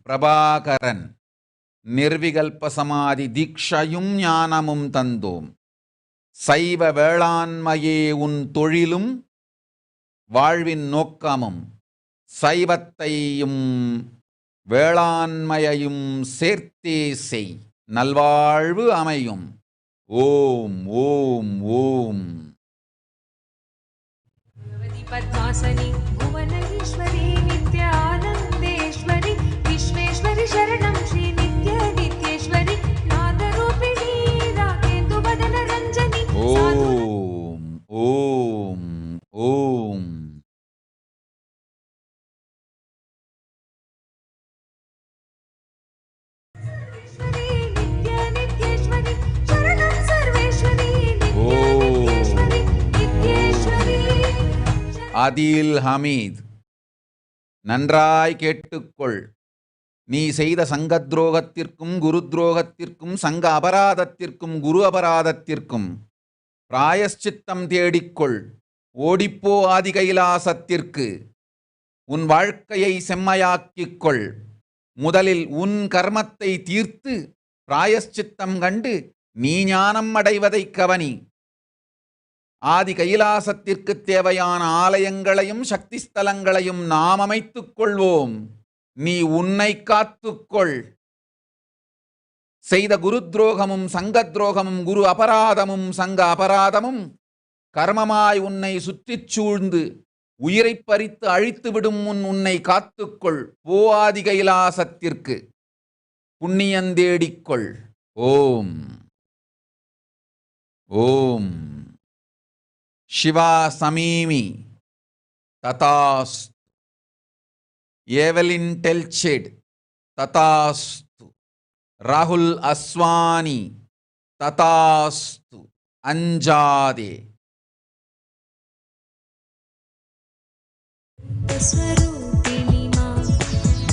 பிரபாகரன் நிர்விகல்ப சமாதி தீக்ஷையும் ஞானமும் தந்தோம். சைவ வேளாண்மையே உன் தொழிலும் வாழ்வின் நோக்கமும், சைவத்தையும் வேளாண்மையையும் சேர்த்தே செய், நல்வாழ்வு அமையும். ஓம் ஓம் ஓம். पद्मासनी भुवनेश्वरी नित्यानंदेश्वरी विश्वेश्वरी शरणं श्री नित्य नित्येश्वरी नादरूपिणी राकेन्दु वदन रंजनी. ओम ओम ओम. नित्य नित्येश्वरी शरणं सर्वेश्वरी नित्य नित्येश्वरी. அதில் ஹமீத், நன்றாய் கேட்டுக்கொள். நீ செய்த சங்க துரோகத்திற்கும் குரு துரோகத்திற்கும் சங்க அபராதத்திற்கும் குரு அபராதத்திற்கும் பிராயஷ்சித்தம் தேடிக்கொள். ஓடிப்போ ஆதி கைலாசத்திற்கு. உன் வாழ்க்கையை செம்மையாக்கிக்கொள். முதலில் உன் கர்மத்தை தீர்த்து பிராயஷ்சித்தம் கண்டு நீ ஞானம் அடைவதைக் கவனி. ஆதி கைலாசத்திற்கு தேவையான ஆலயங்களையும் சக்தி ஸ்தலங்களையும் நாம் அமைத்துக் கொள்வோம். நீ உன்னை காத்துக்கொள். செய்த குரு துரோகமும் சங்க துரோகமும் குரு அபராதமும் சங்க அபராதமும் கர்மமாய் உன்னை சுற்றிச் சூழ்ந்து உயிரை பறித்து அழித்துவிடும் முன் உன்னை காத்துக்கொள். போ ஆதி கைலாசத்திற்கு. புண்ணியந்தேடிக்கொள். ஓம் ஓம். शिवा समीमि तथास्तु. एवेलिन टेल्चेड तथास्तु. राहुल अस्वानी तथास्तु. अंजादे. स्वरूपिणी मां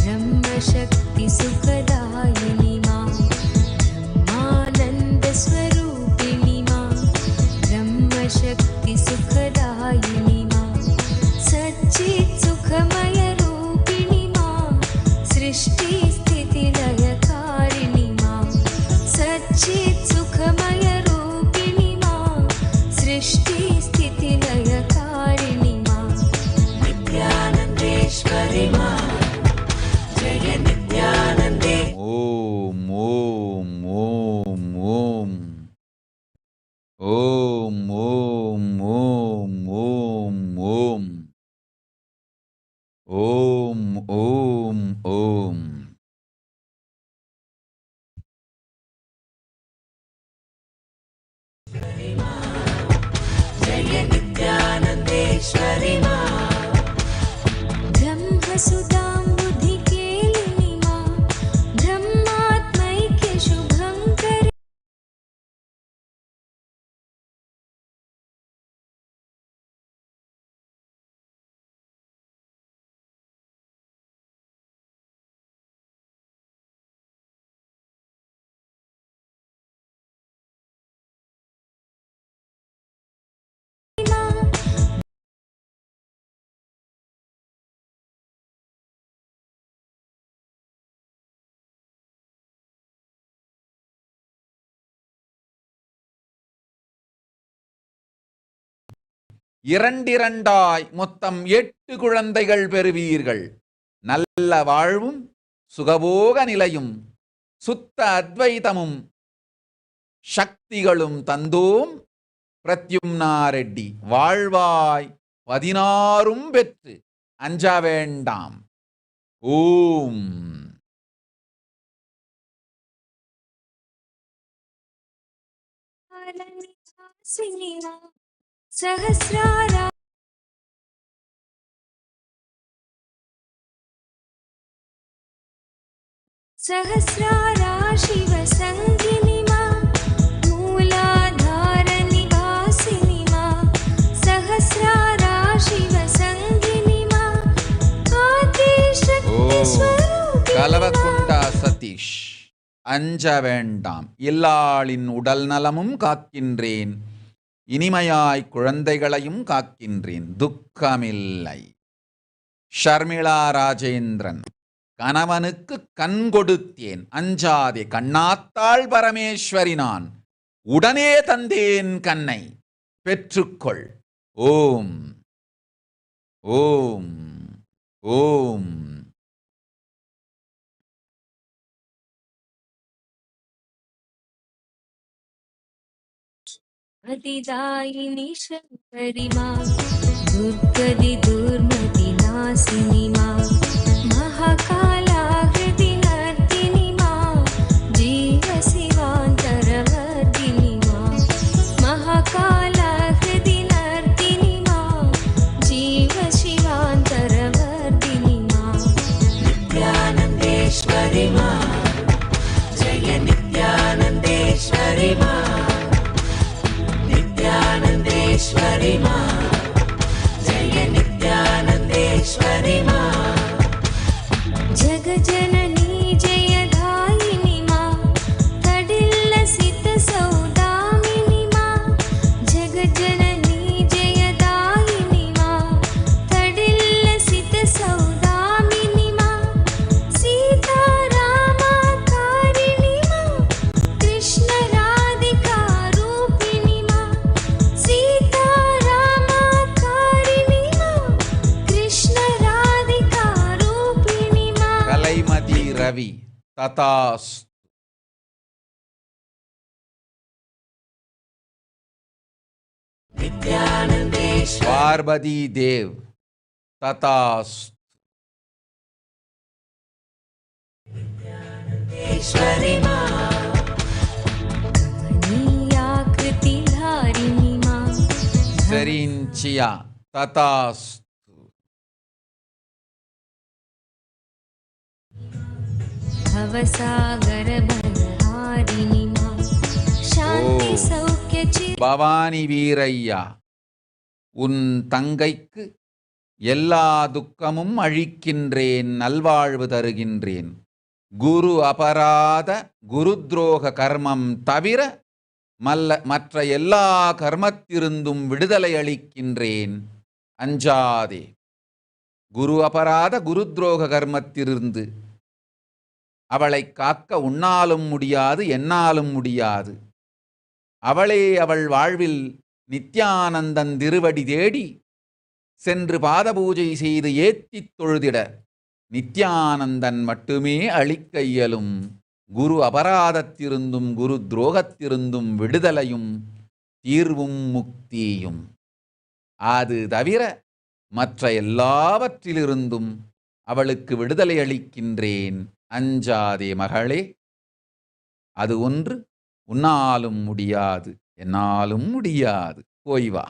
ब्रह्मशक्ति सुखदायिनी मां ब्रह्मानंद स्वरूपिणी मां ब्रह्मशक्ति सुखदायिनी मां सच्चित् सुखमय रूपिणी मां सृष्टि स्थिति लयकारिणी मां सच्चित् सुखमय रूपिणी मां सृष्टि स्थिति लयकारिणी मां नित्यानंदेश्वरी मां जय नित्यानंदे. ओम ओम ओम ओम ओम ओम ओम ओम ओम ओम ओम ओम. जय नित्यानंदेश्वरी मां ब्रह्मसुतां बुद्धिकेलिनी मां ब्रह्मात्मैक्य शुभंकरी. இரண்டிரண்டாய் மொத்தம் 8 குழந்தைகள் பெறுவீர்கள். நல்ல வாழ்வும் சுகபோக நிலையும் சுத்த அத்வைதமும் சக்திகளும் தந்தோம். பிரத்யும்னா ரெட்டி. வாழ்வாய் 16 பெற்று அஞ்ச வேண்டாம். ஓம். सहस्रारा सहस्रारा शिव संगिनी मां मूलाधार निवासिनी मां सहस्रारा शिव संगिनी मां आदिशक्ति स्वरूपिणी. கலவக்குண்டா சதீஷ். அஞ்ச வேண்டாம். எல்லாளின் உடல் நலமும் காக்கின்றேன். இனிமையாய் குழந்தைகளையும் காக்கின்றேன். துக்கமில்லை. ஷர்மிளா ராஜேந்திரன். கணவனுக்கு கண் கொடுத்தேன் அஞ்சாதே கண்ணாத்தாள் பரமேஸ்வரி நான் உடனே தந்தேன் கண்ணை பெற்றுக்கொள். ஓம் ஓம் ஓம். அதிதாயினி சங்கரி மா துர்கதி துர்மதி நாசினி மா மகாகாலாகிருதி நர்த்தினி மா ஜீவ சிவாந்தரவர்தினி மா மகாகாலாகிருதி நர்த்தினி மா ஜீவ சிவாந்தரவர்தினி மா நித்யானந்தேஸ்வரி மா ஜெய நித்யானந்தேஸ்வரி மா नित्यानंदेश्वरी माँ जय नित्यानंदेश्वरी माँ जग जननी जयदायिनी माँ तडिल्लसित सौदामिनी माँ जग जननी जयदायिनी माँ तडिल्लसित सौदामिनी माँ सीतारामाकारिणी माँ कृष्ण राधिका रूपिणी माँ सीतारामाकारिणी माँ कृष्ण राधिका रूपिणी माँ கலைமதி ரவி ததாஸ். नित्यानंदेश्वरी பார்வதி தேவ் ததாஸ். माँ कमनीयाकृति धारिणी माँ செரிஞ்சியா ததாஸ். भवसागर भवहारिणी माँ शांति ओ। सौख्य चिर பவானி வீரையா உன் தங்கைக்கு எல்லா துக்கமும் அழிக்கின்றேன் நல்வாழ்வு தருகின்றேன். குரு அபராத குரு துரோக கர்மம் தவிர மற்ற எல்லா கர்மத்திருந்தும் விடுதலை அளிக்கின்றேன் அஞ்சாதே. குரு அபராத குரு துரோக கர்மத்திலிருந்து அவளை காக்க உன்னாலும் முடியாது என்னாலும் முடியாது. அவளே அவள் வாழ்வில் நித்யானந்தன் திருவடி தேடி சென்று பாதபூஜை செய்து ஏத்தித் தொழுதிட நித்யானந்தன் மட்டுமே அளிக்க இயலும் குரு அபராதத்திருந்தும் குரு துரோகத்திருந்தும் விடுதலையும் தீர்வும் முக்தியும். அது தவிர மற்ற எல்லாவற்றிலிருந்தும் அவளுக்கு விடுதலை அளிக்கின்றேன் அஞ்சாதே மகளே. அது ஒன்று உன்னாலும் முடியாது என்னாலும் முடியாது. போய் வா.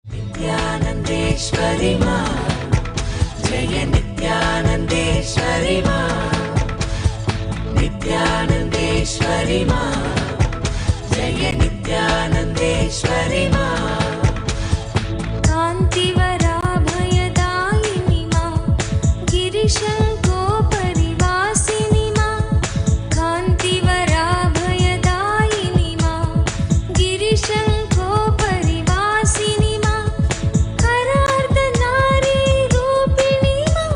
नित्यानंदेश्वरी माँ जय नित्यानंदेश्वरी माँ नित्यानंदेश्वरी माँ जय नित्यानंदेश्वरी माँ कांतिवराभयदायिनी माँ गिरिशंकोपरिवासिनी माँ कांतिवराभयदायिनी माँ गिरिशंकोपरिवासिनी माँ हरार्धनारी रूपिणी माँ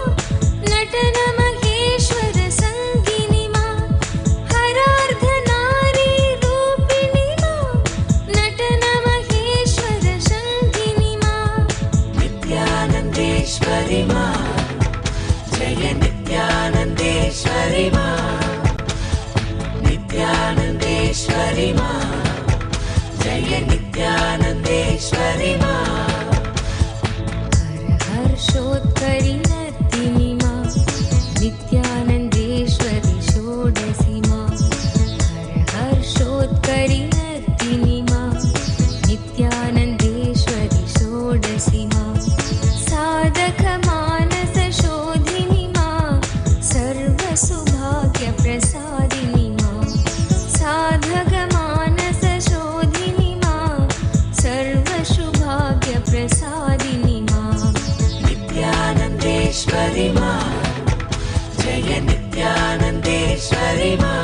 नटन महेश्वर संगिनी माँ हरार्धनारी रूपिणी माँ नटन महेश्वर संगिनी माँ नित्यानंदेश्वरी माँ जय नित्यानंदेश्वरी माँ नित्यानंदेश्वरी माँ जय नित्यानंदेश्वरी माँ हर हर्षोत्करी नर्तिनी माँ नित्यानंदेश्वरी षोडशी माँ हर हर्षोत्करी नर्तिनी माँ नित्यानंदेश्वरी षोडशी माँ साधक मानस शोधिनी माँ सर्वसुभाग्य प्रसादिनी माँ साधक मानस शोधिनी माँ सर्वसुभाग्य प्रसादिनी माँ नित्यानंदेश्वरी माँ जय नित्यानंदेश्वरी माँ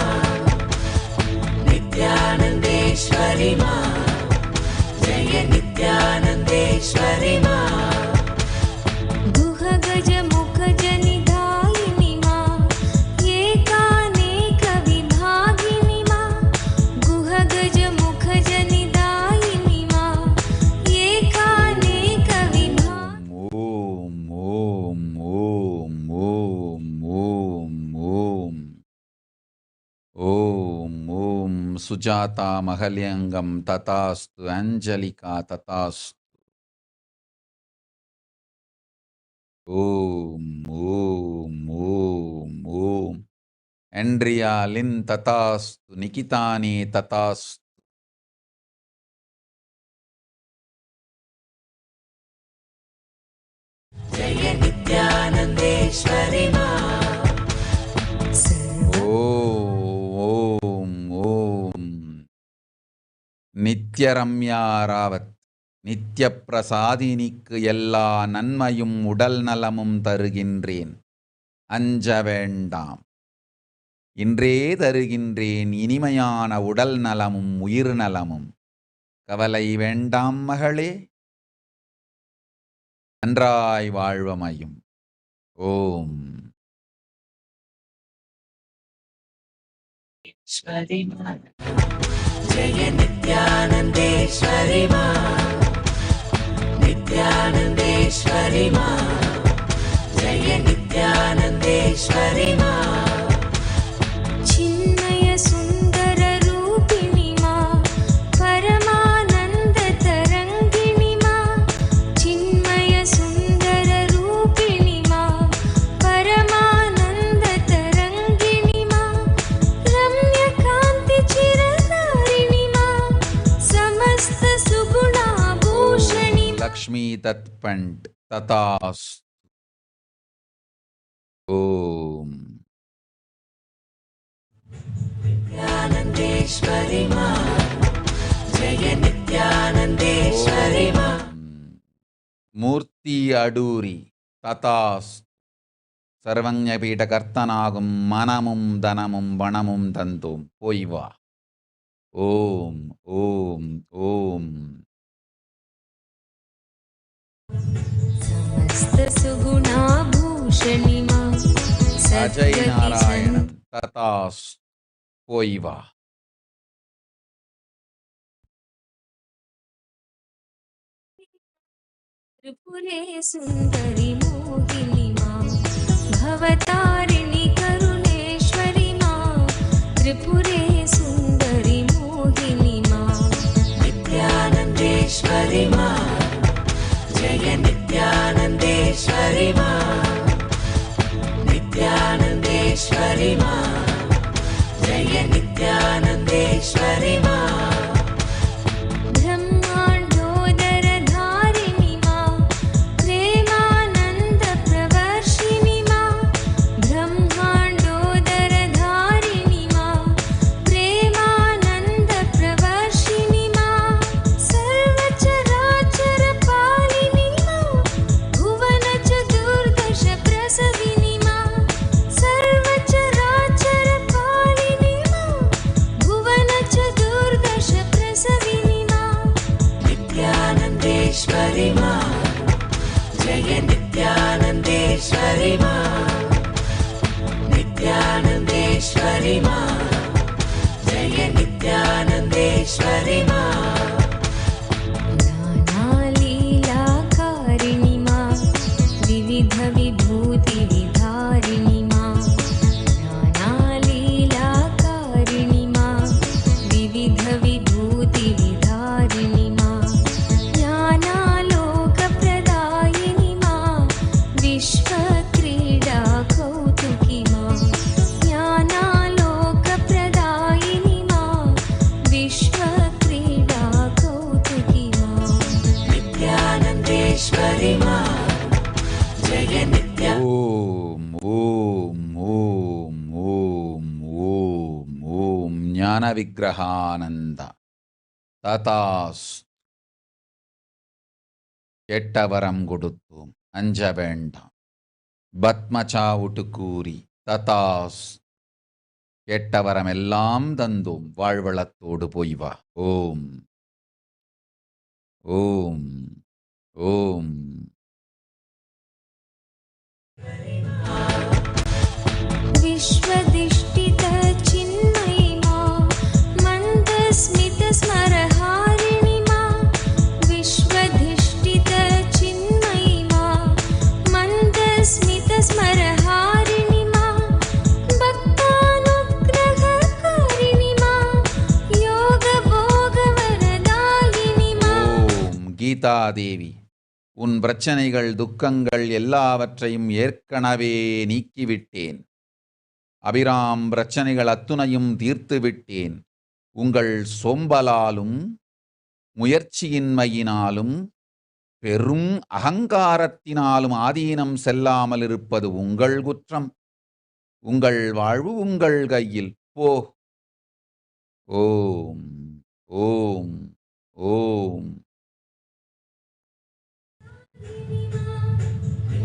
नित्यानंदेश्वरी माँ जय नित्यानंदेश्वरी माँ गुहग சுஜாதா மகலியங்கம் ததாஸ்து அஞ்சலிகா ததாஸ்து. ஓம் ஓம் ஓம் ஓம். ஆண்ட்ரியா லின் ததாஸ்து. நிகிதானி ததாஸ்து. जय नित्यानन्देश्वरि मां ஓம் ஓம். நித்யரம்யாராவத். நித்ய பிரசாதினிக்கு எல்லா நன்மையும் உடல் நலமும் தருகின்றேன், அஞ்ச வேண்டாம். இன்றே தருகின்றேன் இனிமையான உடல் நலமும் உயிர் நலமும். கவலை வேண்டாம் மகளே, நன்றாய் வாழ்வமையும். ஓம். ईश्वरि मां जय नित्यानन्देश्वरि मां नित्यानन्देश्वरि मां जय नित्यानन्देश्वरि मां चिन्मय सुन्दर रूपिणि मां परमानन्द तरङ्गिणि मां चिन्मय सुन्दर रूपिणि मां परमानन्द तरङ्गिणि मां रम्यकान्ति चिरधारिणि मां समस्त सुगुणाभूषणि லக்ஷ்மி தத்பண்ட் ததாஸ். ஓம். नित्यानन्देश्वरि मां जय नित्यानन्देश्वरि मां மூர்த்தி அடூரி ததாஸ். சர்வஞபீடகர்த்தனாகும் மனமும் தனமும் வனமும் தந்தோம், போய் வா. ஓம் ஓம் ஓம். समस्त सुगुणाभूषणि मां அஜய் நாராயணன் ததாஸ், போய் வா. त्रिपुरे सुन्दरि मोहिनि मां भवतारिणि करुणेश्वरि मां त्रिपुरे सुन्दरि मोहिनि मां नित्यानन्देश्वरि मां जय नित्यानन्देश्वरि मां नित्यानन्देश्वरि मां जय नित्यानन्देश्वरि मां ब्रह्माण्डोदरधारिणि मां प्रेमानन्दप्रवर्षिणि मां ब्रह्माण्डोदरधारिणि मां प्रेमानन्दप्रवर्षिणि मां सर्वचराचरपालिनि मां भुवनचतुर्दशप्रसविनि मां सर्वचराचरपालिनि मां भुवनचतुर्दशप्रसविनि मां नित्यानन्देश्वरि मां जय नित्यानन्देश्वरि मां नित्यानन्देश्वरि मां जय नित्यानन्देश्वरि मां नानालीलाकारिणि मां विविधविभूतिविधारिणि मां नानालीलाकारिणि मां विविधविभूतिविधारिणि मां ज्ञानालोकप्रदायिनि मां विश्वक्रीडा कौतुकी मां ज्ञानालोकप्रदायिनि मां विश्वक्रीडा कौतुकी मां नित्यानन्देश्वरि मां जय नित्या ஓம் ஓம் ஓம் ஓம் ஓம் ஓம். ஞான விக்கிரகானந்த ததாஸ். கெட்டவரம் கொடுத்தோம், அஞ்ச வேண்டாம். பத்மச்சாவுட்டு கூறி ததாஸ். கெட்டவரம் எல்லாம் தந்தோம், வாழ்வளத்தோடு போய் வா. ஓம் ஓம் ஓம். विश्वदिष्टित चिन्मयि मां मन्दस्मितस्मरहारिणि मां विश्वधिष्ठित चिन्मयि मां मन्दस्मितस्मरहारिणि मां भक्तानुग्रहकारिणि मां கீதாதேவி, உன் பிரச்சனைகள் துக்கங்கள் எல்லாவற்றையும் ஏற்கனவே நீக்கிவிட்டேன். அபிராம் பிரச்சனைகள் அத்துணையும் தீர்த்துவிட்டேன். உங்கள் சோம்பலாலும் முயற்சியின்மையினாலும் பெரும் அகங்காரத்தினாலும் ஆதீனம் செல்லாமல் இருப்பது உங்கள் குற்றம். உங்கள் வாழ்வு உங்கள் கையில். போ. ஓம் ஓம் ஓம்.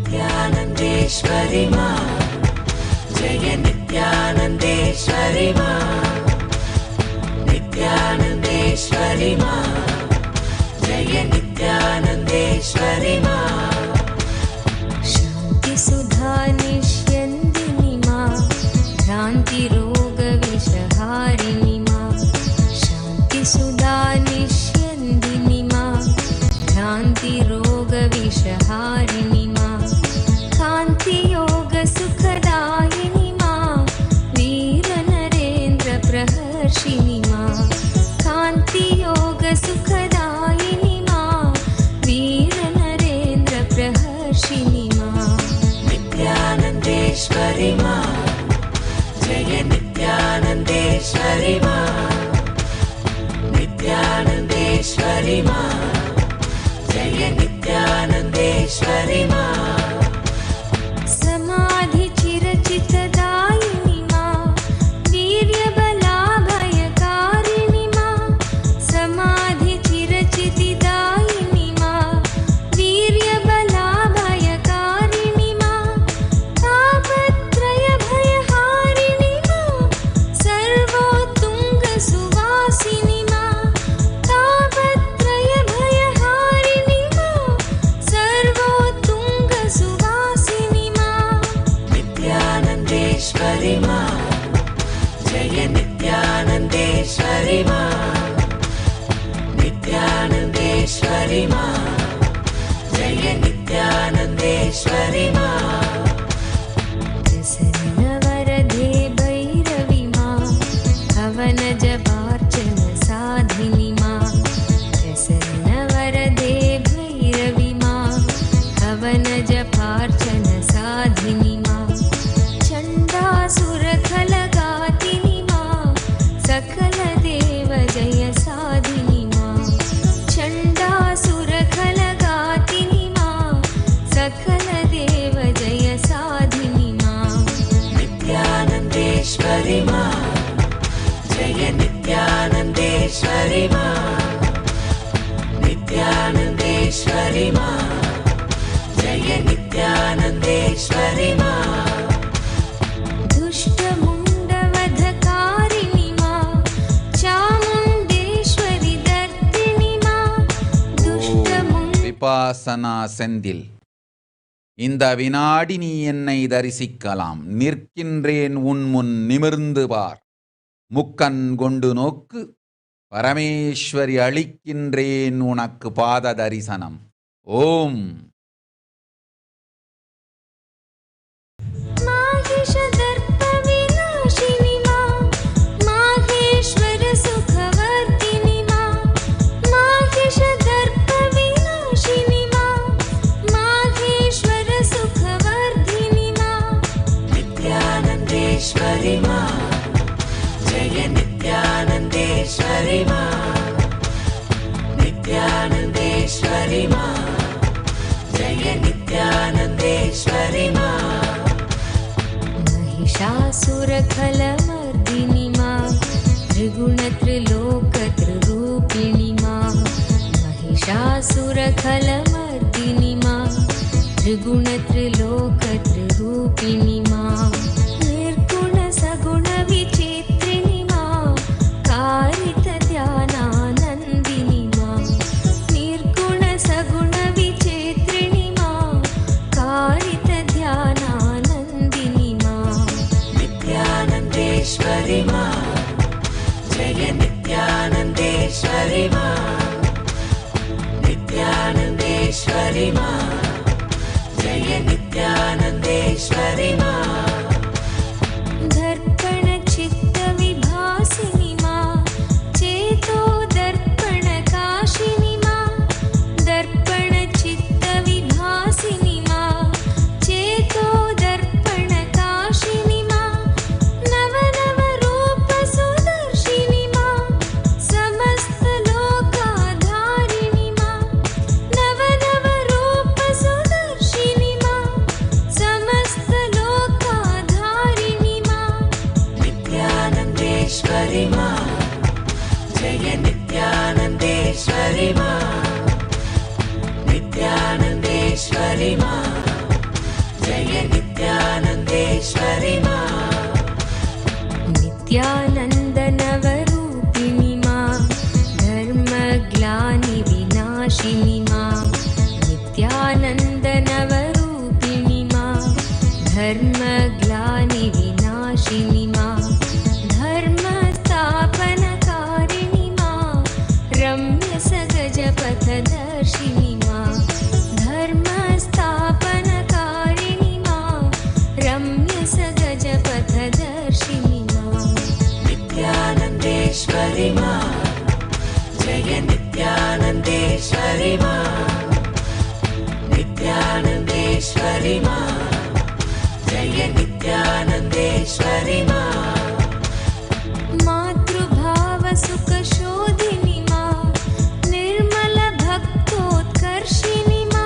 नित्यानन्देश्वरि मा जय नित्यानन्देश्वरि मा नित्यानन्देश्वरि मा जय नित्यानन्देश्वरि मा शान्ति सुधा निष्यन्दिनि मा भ्रान्ति रोग विषहारिणि मा शान्ति सुधा निष्यन्दिनि मा भ्रान्ति रोग विषहारिणि मा कान्ति योग सुखदायिनि मा वीर नरेन्द्र प्रहर्षिणि मा कान्ति योग सुखदायिनि मा वीर नरेन्द्र प्रहर्षिणि मा नित्यानन्देश्वरि मा जय नित्यानन्देश्वरि मा नित्यानन्देश्वरि मा जय नित्यानन्देश्वरि मा समाधि चिरचितदायिनि मा वीर्यबलाभयकारिणि मा समाधि चिरचितिदायिनि मा वीर्यबलाभयकारिणि मा तापत्रयभयहारिणि मा सर्वोत्तुङ्गसुवासिनि मा तापत्रयभयहारिणि मा सर्वोत्तुङ्गसुवासिनि मा नित्यानन्देश्वरि मा जय नित्यानन्देश्वरि मा नित्यानन्देश्वरि मा जय नित्यानन्देश्वरि मा प्रसन्नवरदे भैरवि मा हवन जपार्चन साधिनि मा प्रसन्नवरदे भैरवि मा हवन जपार्चन साधिनि मा चण्डासुरखलगातिनि मा सकल देव जय साधिनि मा चण्डासुरखलगातिनि मा सकल देव जय साधिनि मा नित्यानन्देश्वरि मा जय नित्यानन्देश्वरि मा नित्यानन्देश्वरि मा जय नित्यानन्देश्वरि मा दुष्टमुण्डवधकारिणि मा चामुण्डेश्वरि दर्दिनि मा दुष्टमुण्ड விபாசனா செந்தில், இந்த வினாடி நீ என்னை தரிசிக்கலாம். நிற்கின்றேன் உன் முன், நிமிர்ந்து பார். முக்கண் கொண்டு நோக்கு. பரமேஸ்வரி அளிக்கின்றேன் உனக்கு பாத தரிசனம். ஓம். माहिषदर्पविनाशिनि मा माहेश्वर सुखवर्धिनि मा माहिषदर्पविनाशिनि मा माहेश्वर सुखवर्धिनि मा नित्यानन्देश्वरि मा जय नित्यानन्देश्वरि मा नित्यानन्देश्वरि मा जय नित्यानन्देश्वरि मा महिषासुरखलमर्दिनि मा त्रिगुणत्रिलोकत्रिरूपिणि मा महिषासुरखलमर्दिनि मा त्रिगुणत्रिलोकत्रिरूपिणि मा निर्गुणसगुणविचित्रिणि मा कारितध्यानानन्दिनि मा निर्गुणसगुणविचित्रिणि मा कारितध्यानानन्दिनि मा नित्यानन्देश्वरि मा जय नित्यानन्देश्वरि मा नित्यानन्देश्वरि मा जय नित्यानन्देश्वरि मा दर्पणचित्तविभासिनि मा चेतो दर्पणकाशिनि मा दर्पणचित्तविभासिनि नित्यानन्देश्वरि मा नित्यानन्देश्वरि मा जय नित्यानन्देश्वरि मा नित्यानन्दनवरूपिणि मा धर्मग्लानिविनाशिनि मा नित्यानन्दनवरूपिणि मा धर्मग्लानिविनाशिनि मा धर्मस्थापनकारिणि मा रम्यसगजपथदर्शिनि मा धर्मस्थापनकारिणि मा रम्यसगजपथदर्शिनि मा नित्यानन्देश्वरि मा जय नित्यानन्देश्वरि मा नित्यानन्देश्वरि मा जय नित्यानन्देश्वरि मा मातृभावसुखशोधिनि मा निर्मलभक्तोत्कर्षिणि मा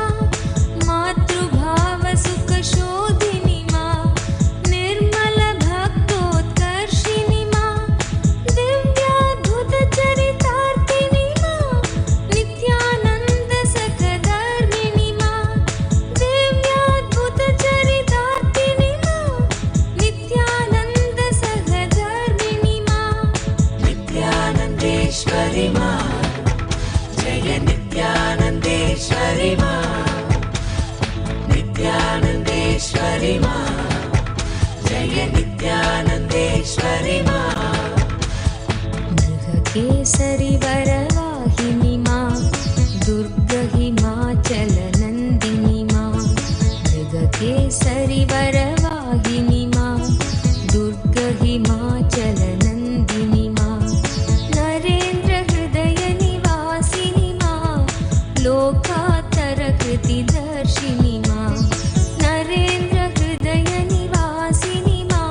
मातृभावसुखशोधिनि मा निर्मलभक्तोत्कर्षिणि मा दिव्याद्भुतचरितार्थिनि मा नित्यानन्दसखधर्मिणि मा दिव्याद्भुतचरितार्थिनि मा नित्यानन्दसखधर्मिणि मा नित्यानन्देश्वरि मा जय नित्यानन्देश्वरि मा नित्यानन्देश्वरि मा जय नित्यानन्देश्वरि मा मृगकेसरि वरवाहिनि मा दुर्गहिमाचलनन्दिनि मा मृगकेसरि वरवाहिनि मा दुर्गहिमाचलनन्दिनि मा नरेन्द्रहृदयनिवासिनि मा लोकात्तरकृतिदर्शिनि मा नरेन्द्रहृदयनिवासिनि मा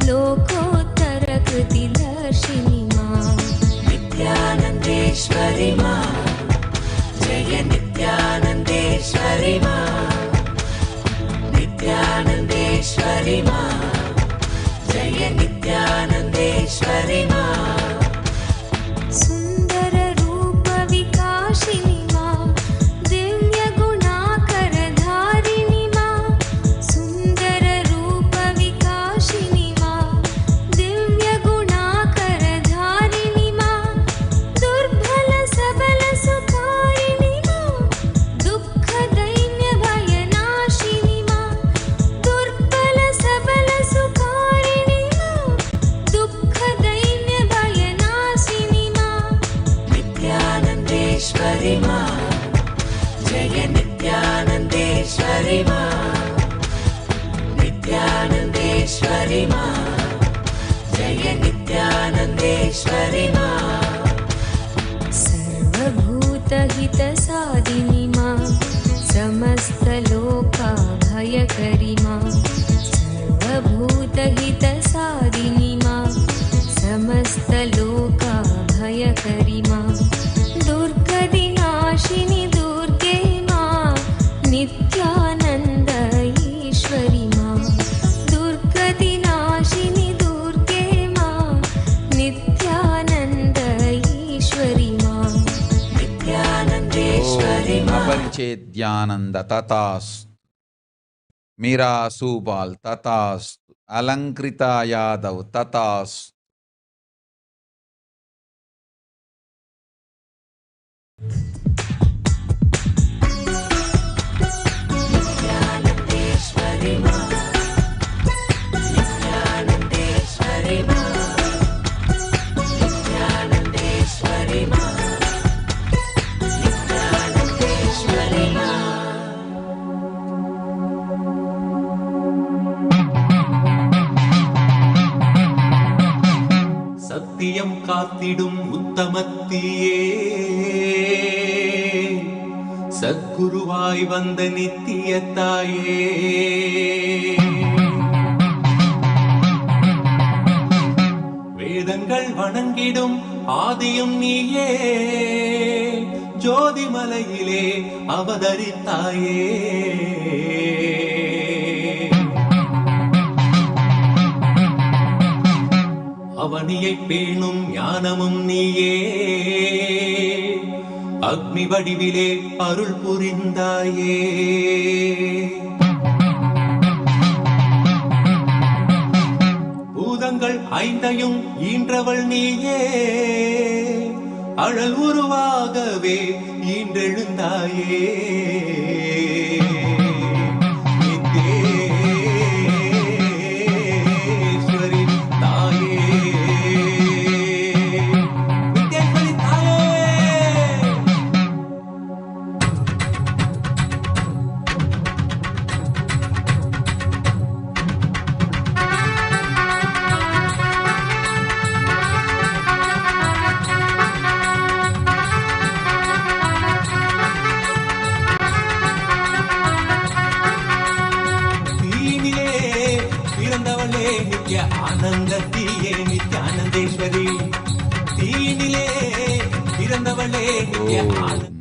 लोकोत्तरकृतिदर्शिनि मा नित्यानन्देश्वरि मा जय नित्यानन्देश्वरि मा नित्यानन्देश्वरि मा जय नित्यानन्देश्वरि मा सुन्दररूपविकासिनि मा दिव्यगुणाकरधारिणि मा सुन्दररूपविकासिनि मा दिव्यगुणाकरधारिणि मा दुर्बलसबलसुखारिणि मा दुःखदैन्यभयनाशिनि मा दुर्बलसबलसुखारिणि मा दुःखदैन्यभयनाशिनि मा नित्यानन्देश्वरि मा जय नित्यानन्देश्वरि मा नित्यानन्देश्वरि मा जय नित्यानन्देश्वरि मा सर्वभूतहितसाधिनि मा समस्तलोकाभयकरि मा सर्वभूतहितसाधिनि मा समस्तलोकाभयकरि मा दुर्गतिनाशिनि दुर्गे मा नित्यानन्द ईश्वरि मा दुर्गतिनाशिनि दुर्गे मा नित्यानन्द ईश्वरि मा नित्यानन्देश्वरि मा अपरिचेद्यानंद तथास्तु मीरा सूबाल तथास्तु अलंकृता यादव तथास्तु नित्यानन्देश्वरि मा नित्यानन्देश्वरि मा नित्यानन्देश्वरि मा नित्यानन्देश्वरि मा சத்தியம் காத்திடும் உத்தமத்தியே சத்குருவாய் வந்த நித்திய தாயே வேதங்கள் வணங்கிடும் ஆதியும் நீயே ஜோதிமலையிலே அவதரித்தாயே அவனியை பேணும் ஞானமும் நீயே. அக்னி வடிவிலே அருள் புரிந்தாயே. பூதங்கள் ஐந்தையும் ஈன்றவள் நீயே. அழல் உருவாகவே ஈன்றெழுந்தாயே. நித்யேஸ்வரி தாயே, நித்யேஸ்வரி தாயே. தீனிலே பிறந்தவளே நித்ய ஆனந்தத்தியே நித்யானந்தேஸ்வரி. தீனிலே பிறந்தவளே நித்ய ஆனந்த.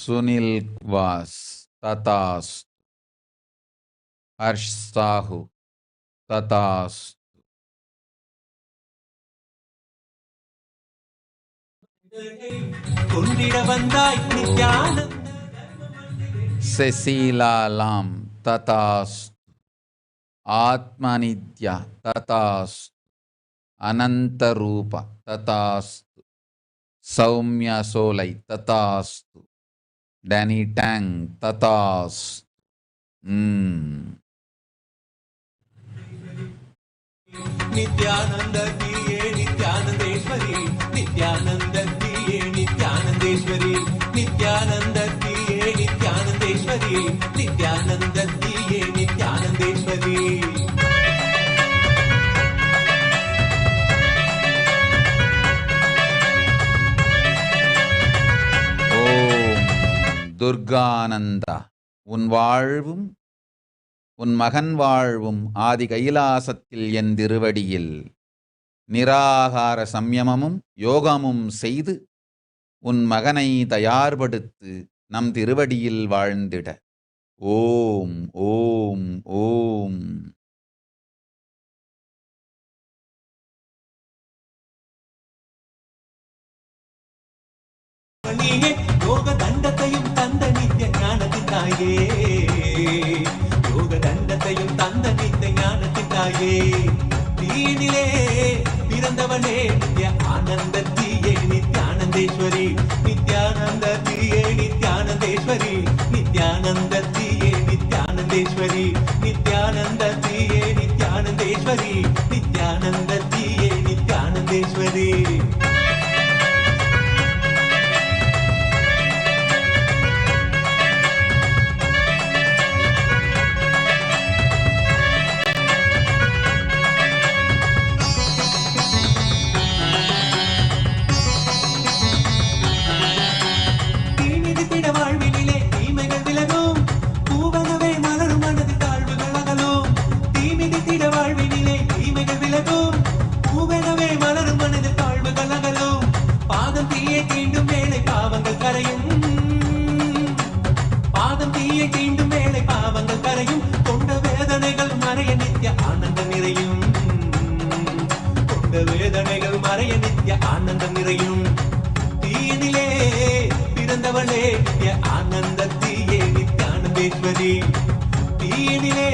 सुनील वास ततास हर्ष साहू ततास கொண்டிட வந்தாய் நித்யானந்த. सेसीला लाम ततास आत्मनित्य ततास अनंत रूप ततास सौम्य सोलै ततास डैनी टैंग ततास. நித்யானந்தத்தியே நித்யானந்தேஸ்வரி. நித்யானந்தத்தியே நித்யானந்தேஸ்வரி. நித்யானந்தத்தியே நித்யானந்தேஸ்வரி. நித்யானந்தத்தியே நித்யானந்தேஸ்வரி. ஓம் துர்கானந்தா, உன் வாழ்வும் உன் மகன் வாழ்வும் ஆதி கைலாசத்தில் என் திருவடியில் நிராகார சம்யமமும் யோகமும் செய்து உன் மகனை தயார்படுத்து நம் திருவடியில் வாழ்ந்திட. ஓம் ஓம் ஓம். நீயே யோக தண்டத்தையும் தந்த நித்ய ஞானத்தின் தாயே. யோக தண்டத்தையும் தந்த நித்ய ஞானத்தின் தாயே. தீனிலே பிறந்தவளே நித்ய ஆனந்தத்தியே நித்யானந்தேஸ்வரி. நித்யானந்தத்தியே நித்யானந்தேஸ்வரி. நித்யானந்தத்தியே நித்யானந்தேஸ்வரி. நித்யானந்தத்தியே நித்யானந்தேஸ்வரி. நித்யானந்தத்தியே நித்யானந்தேஸ்வரி. வேதனைகள் மறைய நித்ய ஆனந்தம் நிறையும். தீனிலே பிறந்தவளே நித்ய ஆனந்தத்தியே நித்யானந்தேஸ்வரி. தீனிலே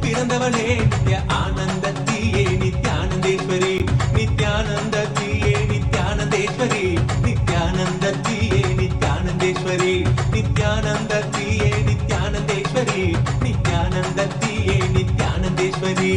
பிறந்தவளே நித்ய ஆனந்தத்தியே நித்யானந்தேஸ்வரி. நித்யானந்தத்தியே நித்யானந்தேஸ்வரி. நித்யானந்தத்தியே நித்யானந்தேஸ்வரி. நித்யானந்தத்தியே நித்யானந்தேஸ்வரி. நித்யானந்தத்தியே நித்யானந்தேஸ்வரி.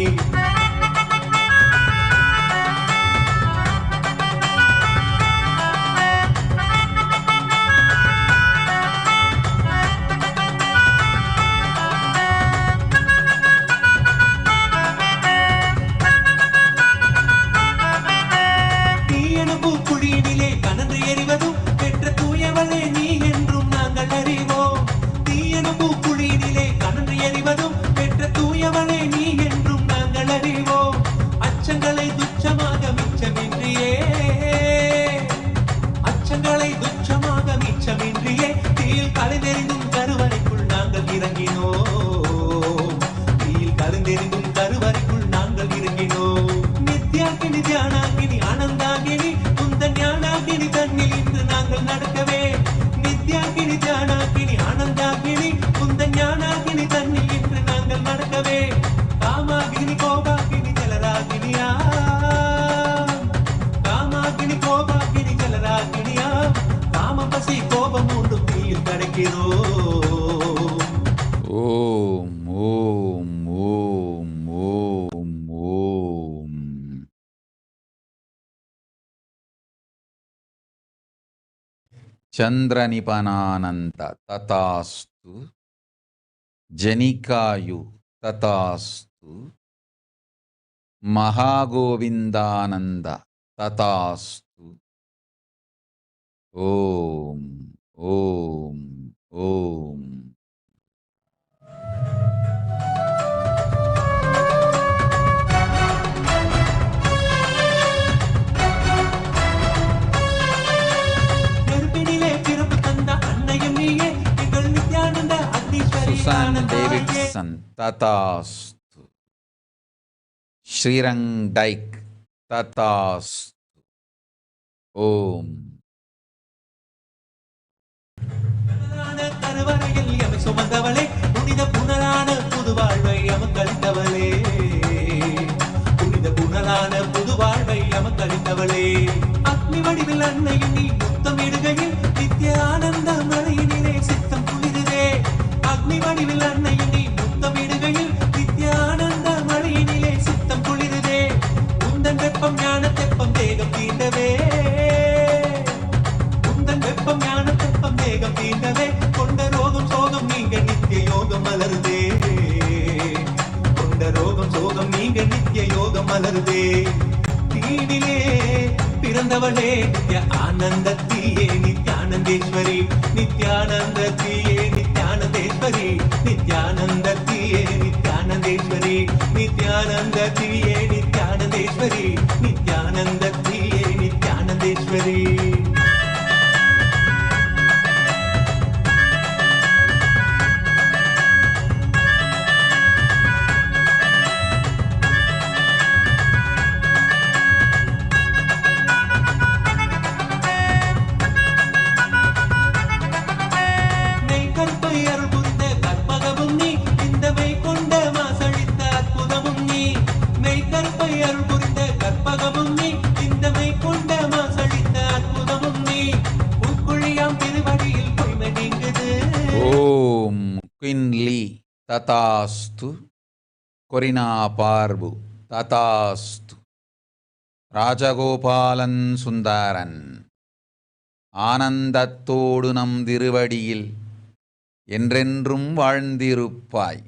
நித்யாங்கினி தியானாங்கினி அழைக்கிறோம். ஓம் ஓம் ஓம் ஓம் ஓம். சந்திரநிபனானந்த ததாஸ்து, ஜனிகாயு ததாஸ்து, மகாகோவிந்தானந்த ததாஸ்து. ஓம் ஓம் ஓம். நெருப்பினிலே பிறப்பு தந்த அன்னையும் நீயே, எங்கள் நித்யானந்த அக்னீஸ்வரி சுசான் ஆனந்தாயே. டேவிட்சன் ததாஸ்து, ஸ்ரீரங் டைக் ததாஸ்து. ஓம். புனரான கருவறையில் எமை சுமந்தவளே, புனித புனரான புது வாழ்வை எமக்களித்தவளே, புனித புனரான புது வாழ்வை எமக்களித்தவளே. அக்னி வடிவில் அன்னையும் நீ முத்தமிடுகையில் நித்திய ஆனந்த மழையினிலே சித்தம் குளிருதே. அக்னி வடிவில் அன்னையும் நீ முத்தமிடுகையில் நித்திய ஆனந்த மழையினிலே சித்தம் குளிருதே. உந்தன் வெப்பம் ஞான தெப்பம் தேகம் தீண்டவே, உந்தன் வெப்பம் ஞான தெப்பம் தேகம் தீண்டவே. கொண்ட ரோகம் சோகம் நீங்க நித்திய யோகம் மலருதே, கொண்ட ரோகம் சோகம் நீங்க நித்திய யோகம் மலருதே. தீனிலே பிறந்தவளே நித்ய ஆனந்தத்தியே நித்யானந்தேஸ்வரி, நித்யானந்தத்தியே நித்யானந்தேஸ்வரி, நித்யானந்தத்தியே நித்யானந்தேஸ்வரி, நித்யானந்தத்தியே நித்யானந்தேஸ்வரி, நித்யானந்தத்தியே நித்யானந்தேஸ்வரி. நெய் கற்பை அருள் புரிந்த கற்பகமும் நீ, இந்த மெய் கொண்ட மாசழித்த அற்புதமும் நீ. நெய் கற்பை அருள் புரிந்த கற்பகமும் நீ, இந்த மெய் கொண்ட மாசழித்த அற்புதமும் நீ. உட்குழியாம் திருவடியில் பொய்மை நீங்குது. ஓம் குயின்லி ததாஸ்து, கொரினா பார்பு ததாஸ்து, ராஜகோபாலன் சுந்தரன் ஆனந்தத்தோடு நம் திருவடியில் என்றென்றும் வாழ்ந்திருப்பாய்.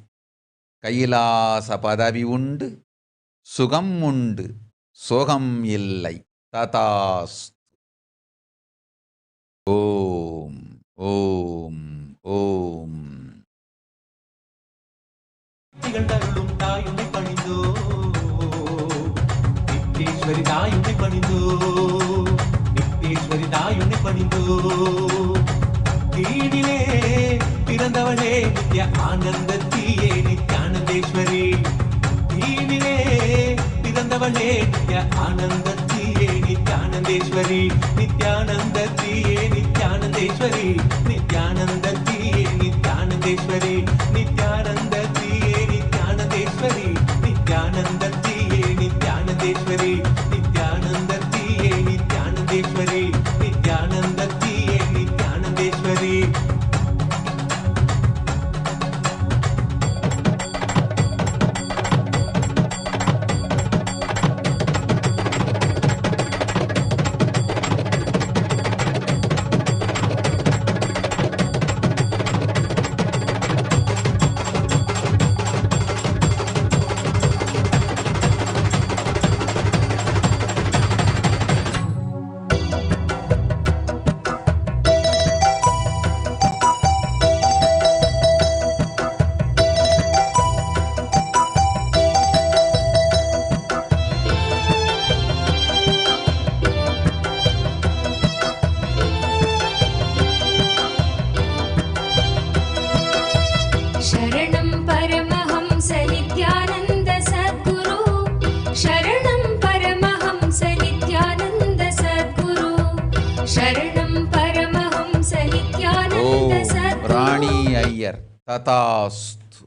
கைலாச பதவி உண்டு, சுகம் உண்டு, சோகம் இல்லை. ததாஸ்து. ஓம் ஓம் ஓம். திகழ்ந்தருளும் தாயுனை பணிந்தோ, நித்தேஸ்வரி தாயுனை பணிந்தோ, நித்தேஸ்வரி தாயுனை பணிந்தோ. தீனிலே பிறந்தவளே நித்ய ஆனந்தத்தியே நித்யானந்தேஸ்வரி, தீனிலே பிறந்தவளே நித்ய ஆனந்தத்தியே நித்யானந்தேஸ்வரி, நித்யானந்தத்தியே நித்யானந்தேஸ்வரி, நித்யானந்தத்தியே நித்யானந்தேஸ்வரி, நித்யானந்தத்தியே நித்யானந்தேஸ்வரி, நித்யானந்தத்தியே நித்யானந்தேஸ்வரி, நித்யானந்தத்தியே நித்யானந்தேஸ்வரி, நித்யானந்தத்தியே நித்யானந்தேஸ்வரி. शरणं परमहंस नित्यानन्द सद्गुरु, शरणं परमहंस नित्यानन्द सद्गुरु, शरणं परमहंस नित्यानन्द ஓம் सद्गुरु. ராணி ஐயர் ததாஸ்து.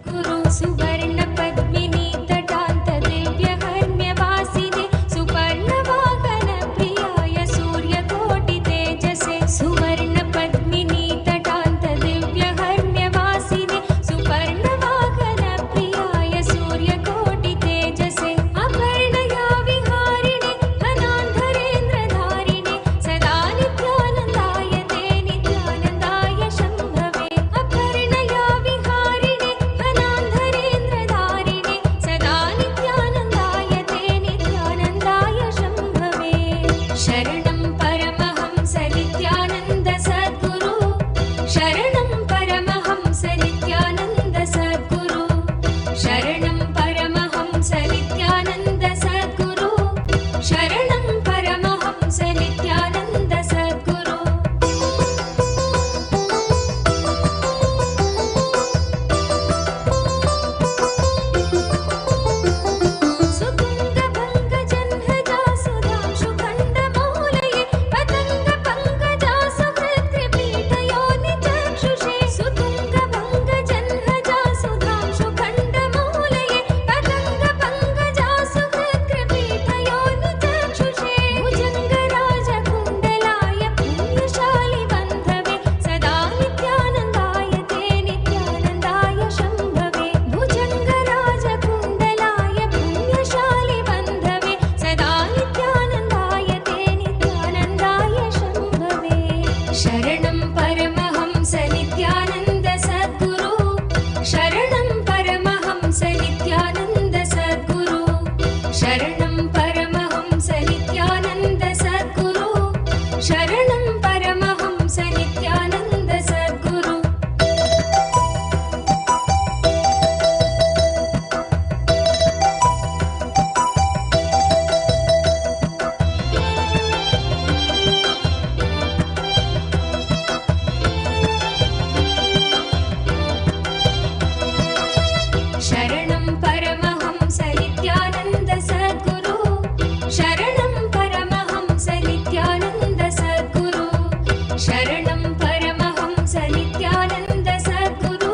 गुरु सुवर्ण पद्मिनी तटान्त दिव्य हर्म्य वासिने, सुपर्ण वाहन प्रियाय शरणं परमहंस नित्यानन्द सद्गुरु शरणं परमहंस नित्यानन्द सद्गुरु शरणं परमहंस नित्यानन्द सद्गुरु शरणं परमहंस नित्यानन्द सद्गुरु सुतुङ्गभङ्गजह्नजासुधांशु खण्डमौलये पतङ्गपङ्कजासुहृत्कृपीठयोनिचक्षुषे सुतुङ्गभङ्गजह्नजासुधांशु खण्डमौलये पतङ्गपङ्कजासुहृत्कृपीठयोनिचक्षुषे भुजङ्गराजकुण्डलाय पुण्यशालिबन्धवे सदा नित्यानन्दाय ते नित्यानन्दाय शम्भवे भुजङ्गराजकुण्डलाय पुण्यशालिबन्धवे सदा नित्यानन्दाय ते नित्यानन्दाय शम्भवे शरणं परमहंस नित्यानन्द सद्गुरु शरणं परमहंस नित्यानन्द सद्गुरु शरणं परमहंस नित्यानन्द सद्गुरु शरणं परमहंस नित्यानन्द सद्गुरु शरणं परमहंस नित्यानन्द सद्गुरु शरणं परमहंस नित्यानन्द सद्गुरु शरणं परमहंस नित्यानन्द सद्गुरु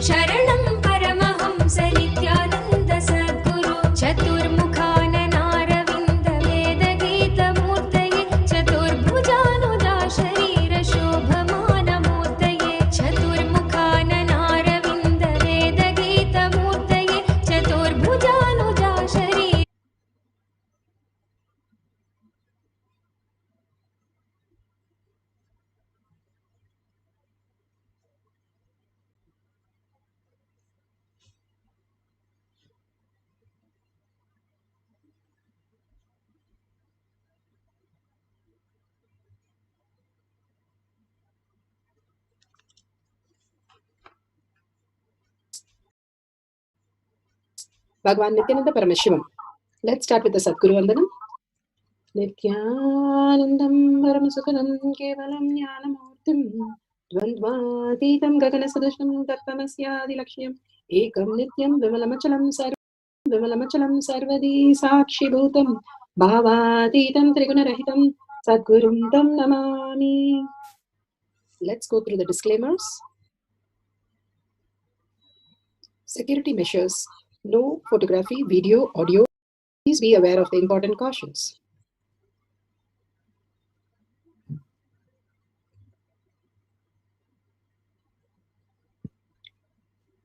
शरणं परमहंस नित्यानन्द सद्गुरु चतुर्मुखाननारविन्द वेदगीतमूर्तये चतुर्भुजानुजा शरीरशोभमानमूर्तये चतुर्मुखाननारविन्द वेदगीतमूर्तये चतुर्भुजानुजा शरीर Bhagavan Nithyananda Paramashivam. Let's start with the Sadguru Vandanam. Nithyanandam Paramasukhanam Kevalam Jnanamurtim Dvandvatitam Gaganasadushnam Tattvamasyaadilakshmyam Ekam Nityam Vimalamachalam Sarvadi Sakshi Bhutam Bhavatitam Trigunarahitam Sadgurum Tam Namami. Let's go through the disclaimers. Security measures. No photography, video, audio. Please be aware of the important cautions.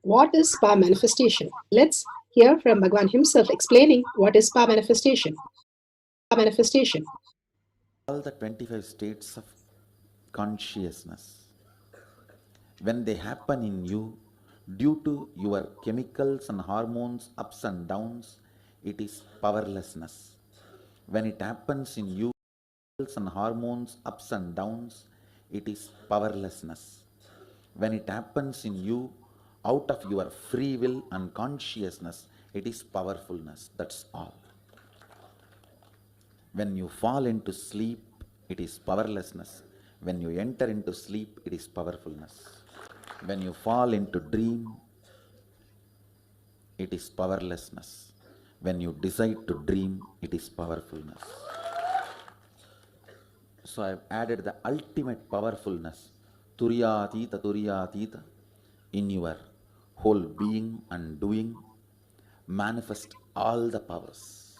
What is spa manifestation? Let's hear from Bhagavan himself explaining what is spa manifestation. Spa manifestation. All the 25 states of consciousness, when they happen in you, due to your chemicals and hormones ups and downs, it is powerlessness. When it happens in you, chemicals and hormones ups and downs, it is powerlessness. When it happens in you, out of your free will and consciousness, it is powerfulness. That's all. When you fall into sleep, it is powerlessness. When you enter into sleep, it is powerfulness. When you fall into dream, it is powerlessness. When you decide to dream, it is powerfulness. So I have added the ultimate powerfulness, Turyatita, in your whole being and doing, manifest all the powers.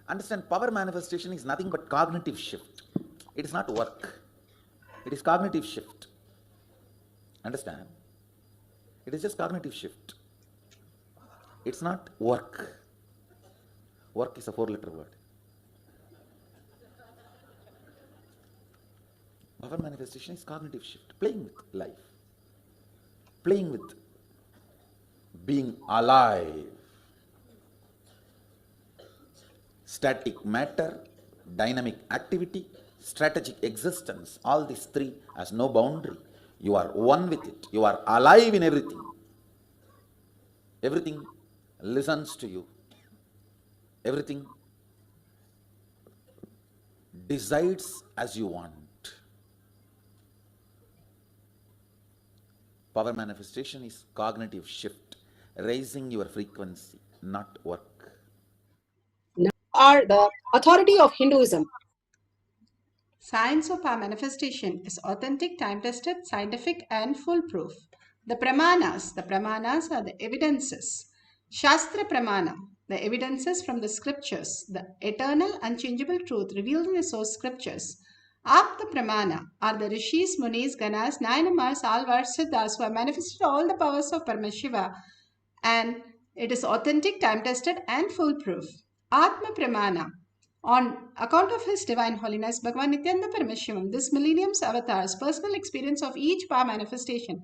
Understand, power manifestation is nothing but cognitive shift. It is not work. It is cognitive shift. Understand? It is just cognitive shift. It's not work. Work is a 4-letter word. Power manifestation is cognitive shift, playing with life, playing with being alive. Static matter, dynamic activity, strategic existence, all these three has no boundary. You are one with it. You are alive in everything. Everything listens to you. Everything decides as you want. Power manifestation is cognitive shift, raising your frequency, not work. Are the authority of Hinduism. Science of our manifestation is authentic, time-tested, scientific, and foolproof. The pramanas are the evidences. Shastra pramana, the evidences from the scriptures, the eternal, unchangeable truth revealed in the source scriptures. Apta pramana are the rishis, munis, ganas, nayanamars, alvars, siddhas who have manifested all the powers of Paramashiva, and it is authentic, time-tested, and foolproof. Atma pramana, on account of His Divine Holiness, Bhagavan Nithyananda Paramashivam, this millennium's avatar's personal experience of each power manifestation,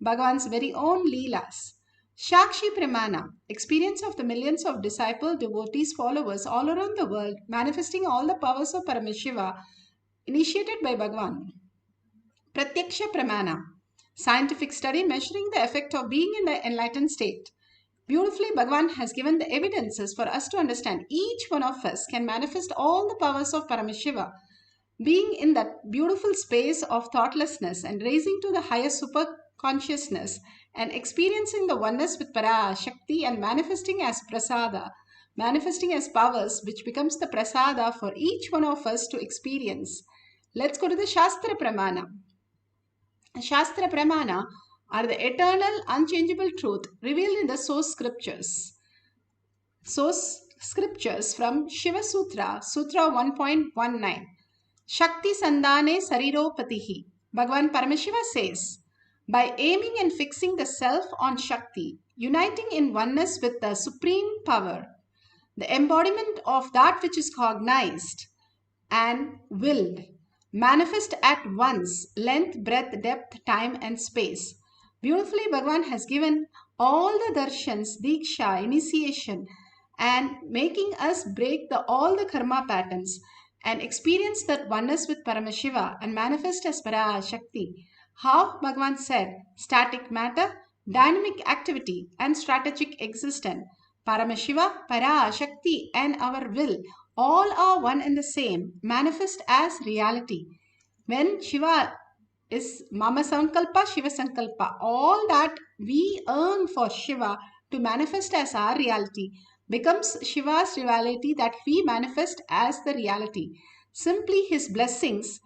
Bhagavan's very own Leelas. Shakshi Pramana, experience of the millions of disciples, devotees, followers all around the world, manifesting all the powers of Paramashiva, initiated by Bhagavan. Pratyaksha Pramana, scientific study measuring the effect of being in the enlightened state. Beautifully, Bhagavan has given the evidences for us to understand each one of us can manifest all the powers of Paramashiva. Being in that beautiful space of thoughtlessness and raising to the higher super consciousness and experiencing the oneness with Parashakti and manifesting as prasada, manifesting as powers which becomes the prasada for each one of us to experience. Let's go to the Shastra Pramana. Shastra Pramana are the eternal, unchangeable truth revealed in the source scriptures. Source scriptures from Shiva Sutra, Sutra 1.19. Shakti Sandhane Sariropatihi. Bhagavan Paramashiva says, by aiming and fixing the self on Shakti, uniting in oneness with the supreme power, the embodiment of that which is cognized and willed, manifest at once length, breadth, depth, time, and space. Beautifully, Bhagavan has given all the darshans, diksha, initiation, and making us break all the karma patterns and experience that oneness with Paramashiva and manifest as Parashakti. How Bhagavan said, static matter, dynamic activity, and strategic existence. Paramashiva, Parashakti, and our will all are one and the same, manifest as reality. When Shiva is Mama Sankalpa, Shiva Sankalpa, all that we earn for Shiva to manifest as our reality becomes Shiva's reality that we manifest as the reality. Simply His blessings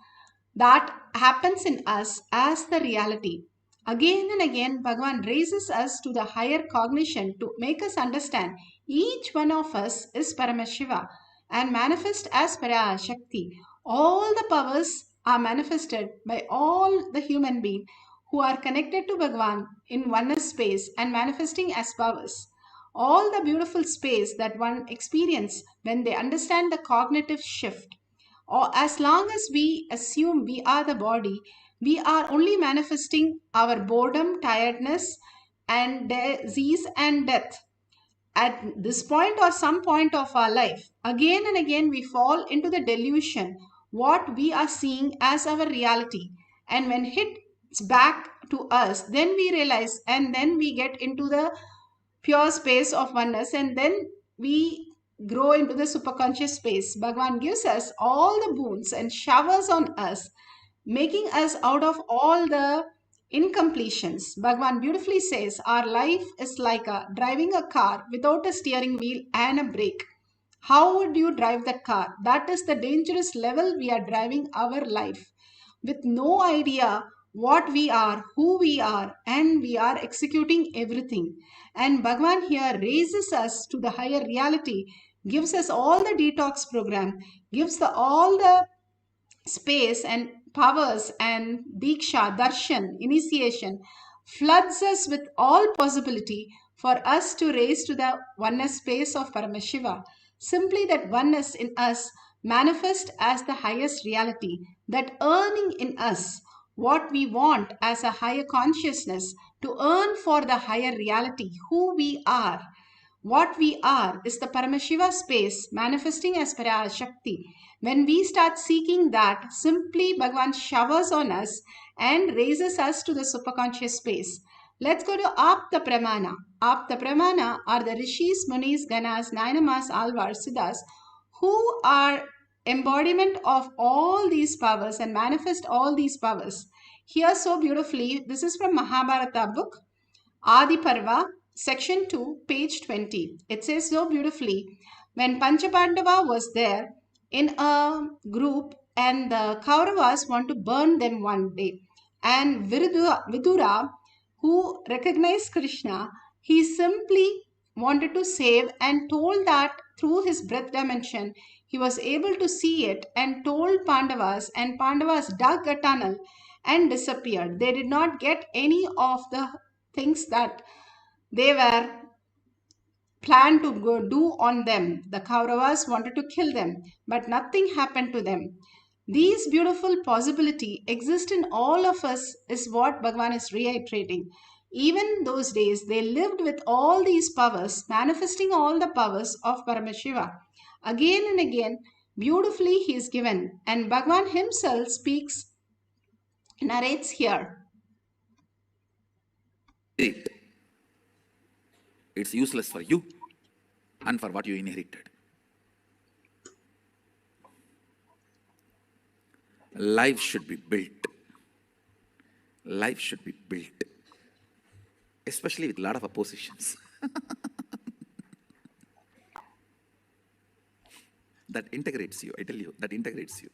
that happens in us as the reality. Again and again, Bhagavan raises us to the higher cognition to make us understand each one of us is Paramashiva and manifest as Parashakti. All the powers are manifested by all the human beings who are connected to Bhagavan in oneness space and manifesting as powers. All the beautiful space that one experiences when they understand the cognitive shift. Or as long as we assume we are the body, we are only manifesting our boredom, tiredness, and disease and death. At this point or some point of our life, again and again we fall into the delusion what we are seeing as our reality. And when hits back to us, then we realize and then we get into the pure space of oneness and then we grow into the superconscious space. Bhagavan gives us all the boons and showers on us, making us out of all the incompletions. Bhagavan beautifully says our life is like driving a car without a steering wheel and a brake. How would you drive that car? That is the dangerous level we are driving our life with no idea what we are, who we are, and we are executing everything. And Bhagavan here raises us to the higher reality, gives us all the detox program, gives all the space and powers and diksha, darshan, initiation, floods us with all possibility for us to raise to the oneness space of Paramashiva. Simply that oneness in us manifest as the highest reality, that earning in us what we want as a higher consciousness to earn for the higher reality, who we are. What we are is the Paramashiva space manifesting as Parashakti. When we start seeking that, simply Bhagavan showers on us and raises us to the superconscious space. Let's go to Apta Pramana. Apta Pramana are the Rishis, Munis, Ganas, Nainamas, Alvars, Siddhas who are embodiment of all these powers and manifest all these powers. Here so beautifully, this is from Mahabharata book, Adi Parva, section 2, page 20. It says so beautifully, when Panchapandava was there in a group and the Kauravas want to burn them one day. And Vidura, who recognized Krishna, he simply wanted to save and told that through his breath dimension, he was able to see it and told Pandavas, and Pandavas dug a tunnel and disappeared. They did not get any of the things that they were planned to go do on them. The Kauravas wanted to kill them, but nothing happened to them. These beautiful possibility exist in all of us is what Bhagavan is reiterating. Even those days, they lived with all these powers, manifesting all the powers of Paramashiva. Again and again, beautifully he is given, and Bhagavan himself speaks, narrates here. It's useless for you and for what you inherited. Life should be built. Life should be built. Especially with a lot of oppositions. That integrates you, I tell you, that integrates you.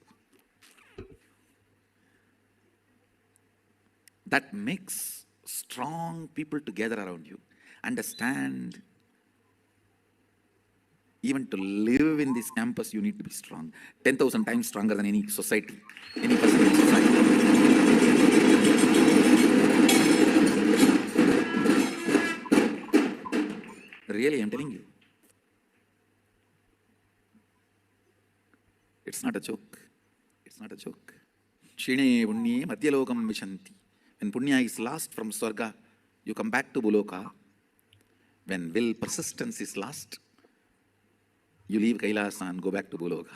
That makes strong people together around you. Understand, even to live in this campus, you need to be strong. 10,000 times stronger than any society, any person in society. Really, I'm telling you. It's not a joke. It's not a joke. Shine punnye madhyalokam vishanti. When punya is lost from Swarga, you come back to Buloka. When will persistence is lost, you leave Kailasa and go back to Buloka.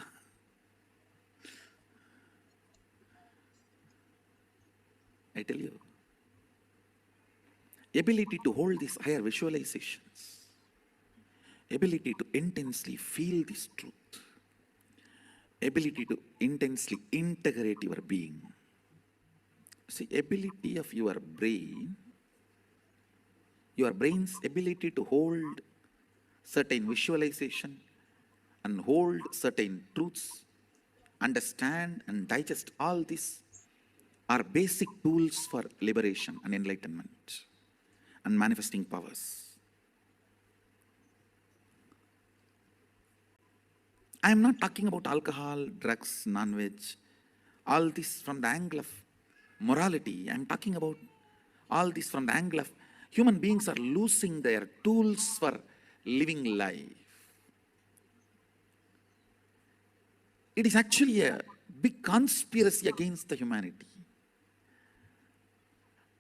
I tell you, ability to hold these higher visualizations, ability to intensely feel this truth, ability to intensely integrate your being. See, ability of your brain's ability to hold certain visualization and hold certain truths, understand and digest all this are basic tools for liberation and enlightenment and manifesting powers. I am not talking about alcohol, drugs, non-veg, all this from the angle of morality. I am talking about all this from the angle of human beings are losing their tools for living life. It is actually a big conspiracy against the humanity.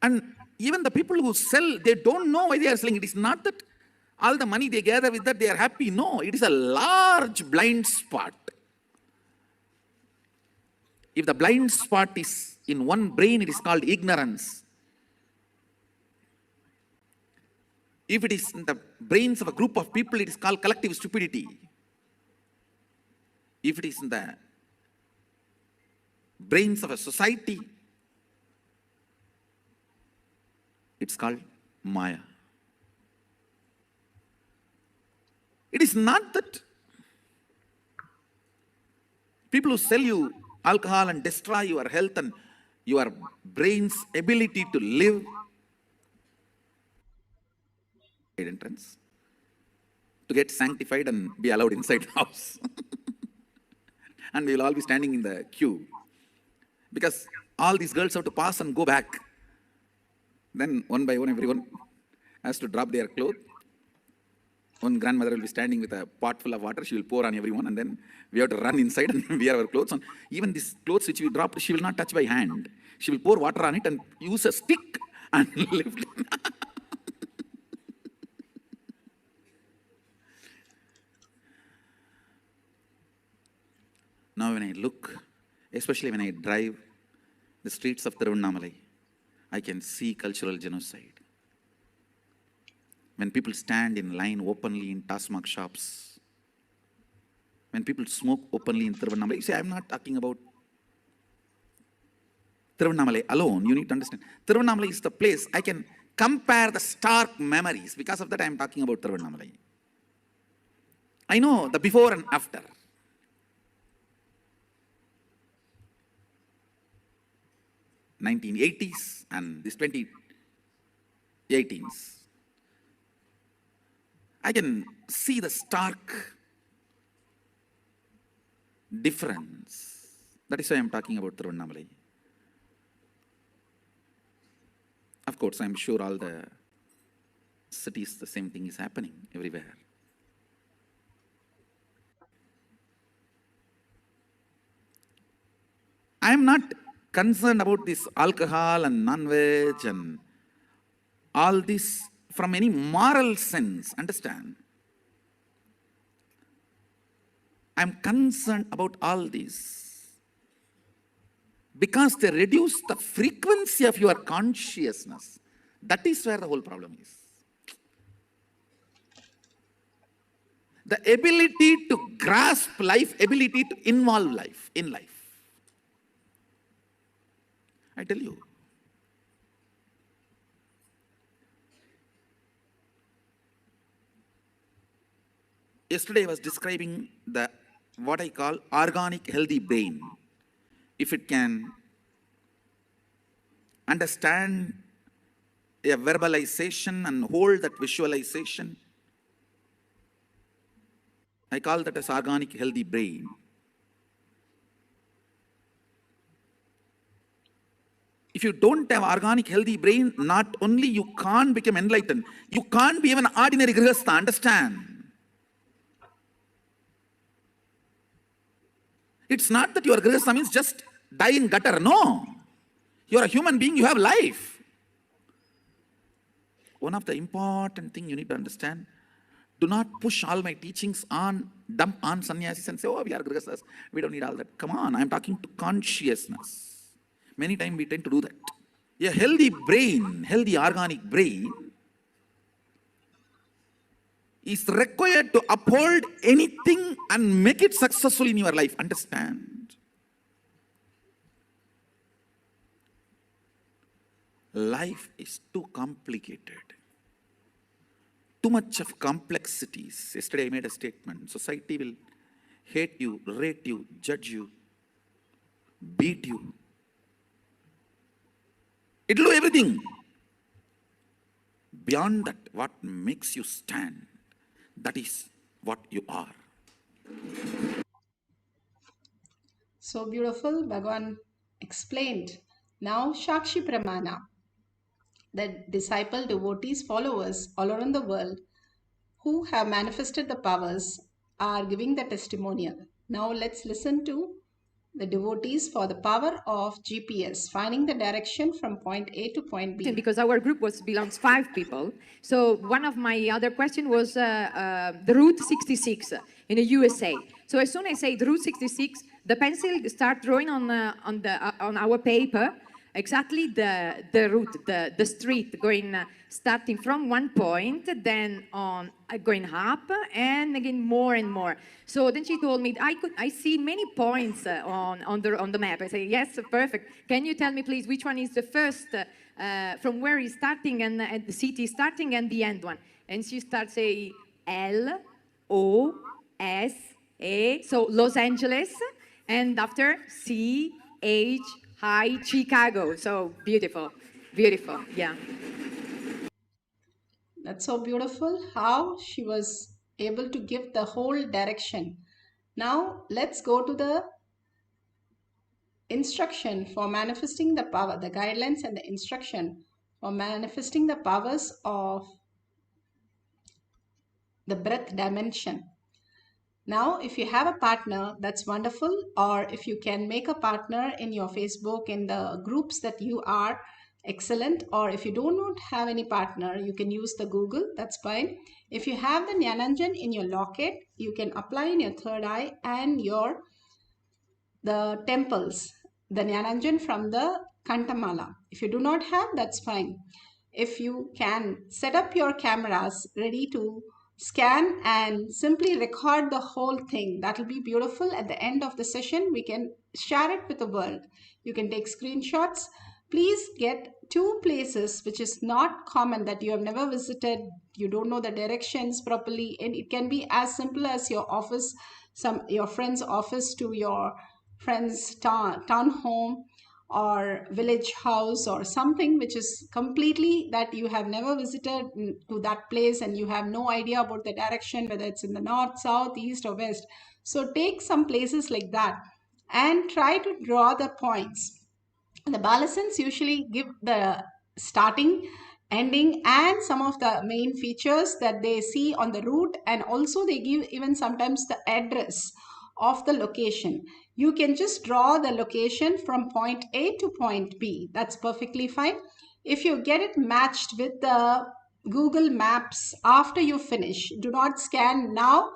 And even the people who sell, they don't know why they are selling. It is not that all the money they gather with that they are happy. No, it is a large blind spot. If the blind spot is in one brain, it is called ignorance. If it is in the brains of a group of people, it is called collective stupidity. If it is in the brains of a society, it's called Maya. It is not that people who sell you alcohol and destroy your health and your brain's ability to live entrance to get sanctified and be allowed inside the house. And we will all be standing in the queue because all these girls have to pass and go back. Then one by one, everyone has to drop their clothes. One grandmother will be standing with a pot full of water. She will pour on everyone, and then we have to run inside and wear our clothes on. Even these clothes which we dropped, she will not touch by hand. She will pour water on it and use a stick and lift it. Now when I look, especially when I drive the streets of Tiruvannamalai, I can see cultural genocide. When people stand in line openly in Tasmak shops, when people smoke openly in Tiruvannamalai, you see, I'm not talking about Tiruvannamalai alone. You need to understand. Tiruvannamalai is the place I can compare the stark memories. Because of that, I'm talking about Tiruvannamalai. I know the before and after. (1980s) and this 2018s. I can see the stark difference. That is why I'm talking about Tiruvannamalai. Of course, I'm sure all the cities, the same thing is happening everywhere. I'm not concerned about this alcohol and non-veg and all this from any moral sense, understand? I'm concerned about all this because they reduce the frequency of your consciousness. That is where the whole problem is. The ability to grasp life, ability to involve life in life. I tell you. Yesterday I was describing what I call organic healthy brain. If it can understand a verbalization and hold that visualization, I call that as organic healthy brain. If you don't have organic healthy brain, not only you can't become enlightened, you can't be even an ordinary grihastha, understand? It's not that your grihastha means just die in gutter, no. You're a human being, you have life. One of the important things you need to understand, do not push all my teachings on, dump on sannyasis and say, oh, we are grihasthas, we don't need all that. Come on, I'm talking to consciousness. Many times we tend to do that. A healthy brain, healthy organic brain is required to uphold anything and make it successful in your life. Understand? Life is too complicated. Too much of complexities. Yesterday I made a statement. Society will hate you, rate you, judge you, beat you. It will do everything. Beyond that, what makes you stand, that is what you are. So beautiful, Bhagavan explained. Now, Shakshi Pramana, the disciple, devotees, followers all around the world who have manifested the powers are giving the testimonial. Now, let's listen to the devotees for the power of GPS, finding the direction from point A to point B. Because our group belongs 5 people. So one of my other question was the Route 66 in the USA. So as soon as I say the Route 66, the pencil start drawing on our paper exactly the route, the street going starting from one point, then on going up, and again more and more. So then she told me I see many points on the map. I say yes, perfect. Can you tell me please which one is the first from where is starting and the city starting and the end one? And she starts saying LOSA, so Los Angeles, and after CHI, Chicago. So beautiful, beautiful, yeah. That's so beautiful how she was able to give the whole direction. Now let's go to the instruction for manifesting the power, the guidelines and the instruction for manifesting the powers of the breath dimension. Now, if you have a partner, that's wonderful. Or if you can make a partner in your Facebook, in the groups that you are, excellent. Or if you do not have any partner, you can use the Google, that's fine. If you have the Nyananjan in your locket, you can apply in your third eye and your the temples, the Jnananjan from the Kantamala. If you do not have, that's fine. If you can set up your cameras ready to scan and simply record the whole thing, that will be beautiful. At the end of the session, we can share it with the world. You can take screenshots. Please get 2 places which is not common, that you have never visited, you don't know the directions properly, and it can be as simple as your office, your friend's office to your friend's town home or village house, or something which is completely that you have never visited to that place and you have no idea about the direction, whether it's in the north, south, east or west. So take some places like that and try to draw the points. The balisans usually give the starting, ending and some of the main features that they see on the route, and also they give even sometimes the address of the location. You can just draw the location from point A to point B. That's perfectly fine. If you get it matched with the Google Maps after you finish, do not scan now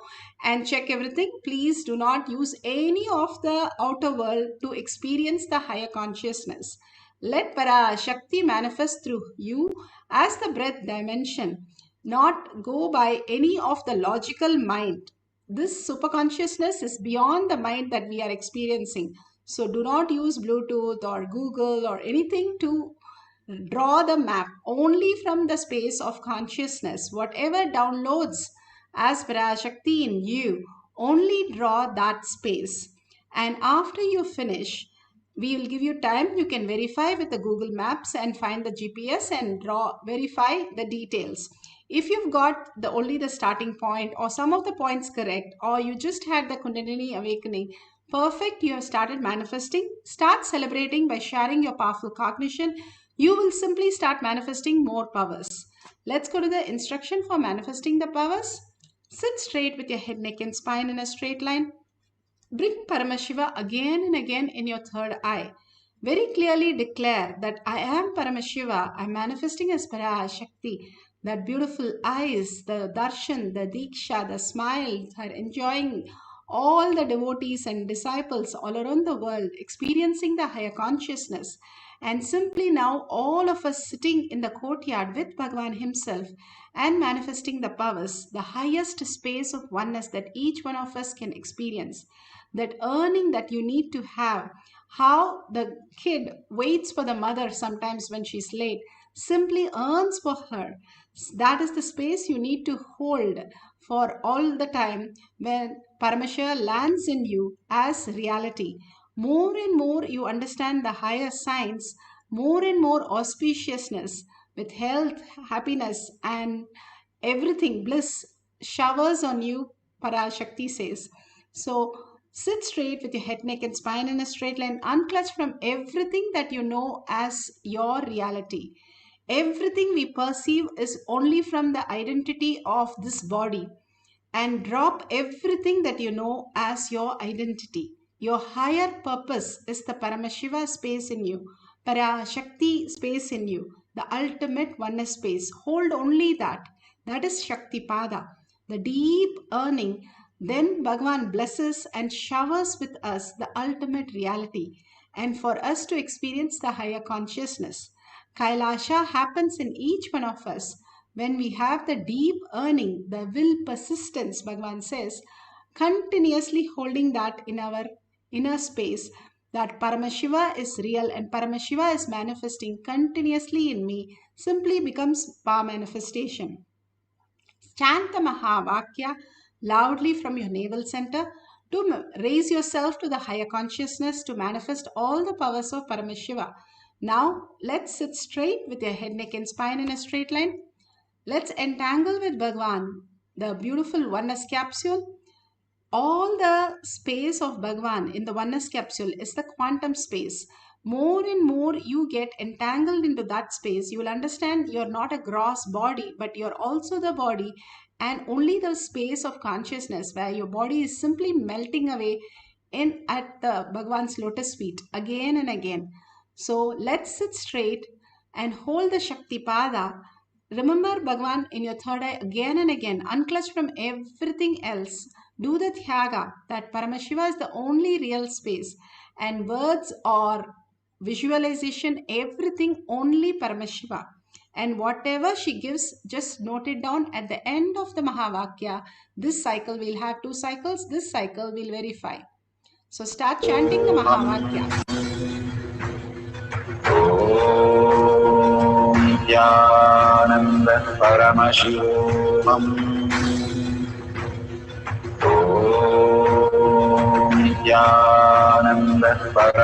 and check everything. Please do not use any of the outer world to experience the higher consciousness. Let Parashakti manifest through you as the breath dimension, not go by any of the logical mind. This superconsciousness is beyond the mind that we are experiencing. So do not use Bluetooth or Google or anything to draw the map. Only from the space of consciousness. Whatever downloads as Parashakti in you, only draw that space. And after you finish, we will give you time. You can verify with the Google Maps and find the GPS and verify the details. If you've got only the starting point or some of the points correct, or you just had the Kundalini awakening, perfect, you have started manifesting. Start celebrating by sharing your powerful cognition. You will simply start manifesting more powers. Let's go to the instruction for manifesting the powers. Sit straight with your head, neck and spine in a straight line. Bring Paramashiva again and again in your third eye. Very clearly declare that I am Paramashiva. I'm manifesting as Parashakti. That beautiful eyes, the darshan, the diksha, the smile are enjoying all the devotees and disciples all around the world experiencing the higher consciousness. And simply now all of us sitting in the courtyard with Bhagavan himself and manifesting the powers, the highest space of oneness that each one of us can experience. That earning that you need to have, how the kid waits for the mother sometimes when she's late, simply earns for her. That is the space you need to hold for all the time when Paramashiva lands in you as reality. More and more you understand the higher science, more and more auspiciousness with health, happiness and everything, bliss showers on you, Parashakti says. So sit straight with your head, neck and spine in a straight line. Unclutch from everything that you know as your reality. Everything we perceive is only from the identity of this body. And drop everything that you know as your identity. Your higher purpose is the Paramashiva space in you, Parashakti space in you, the ultimate oneness space. Hold only that. That is Shakti Pada, the deep earning. Then Bhagavan blesses and showers with us the ultimate reality, and for us to experience the higher consciousness. Kailasa happens in each one of us when we have the deep earning, the will persistence, Bhagavan says, continuously holding that in our inner space, that Paramashiva is real and Paramashiva is manifesting continuously in me, simply becomes power manifestation. Chant the Mahavakya loudly from your navel center to raise yourself to the higher consciousness to manifest all the powers of Paramashiva. Now, let's sit straight with your head, neck and spine in a straight line. Let's entangle with Bhagavan, the beautiful oneness capsule. All the space of Bhagavan in the oneness capsule is the quantum space. More and more you get entangled into that space, you will understand you're not a gross body, but you're also the body and only the space of consciousness where your body is simply melting away in at the Bhagavan's lotus feet again and again. So let's sit straight and hold the Shakti Pada. Remember Bhagavan in your third eye again and again. Unclutch from everything else. Do the Thyaga that Paramashiva is the only real space, and words or visualization, everything only Paramashiva. And whatever she gives, just note it down at the end of the Mahavakya. This cycle we'll have 2 cycles, this cycle we'll verify. So start chanting the Mahavakya. Nithyananda Paramashivam. Nithyananda Paramashivam.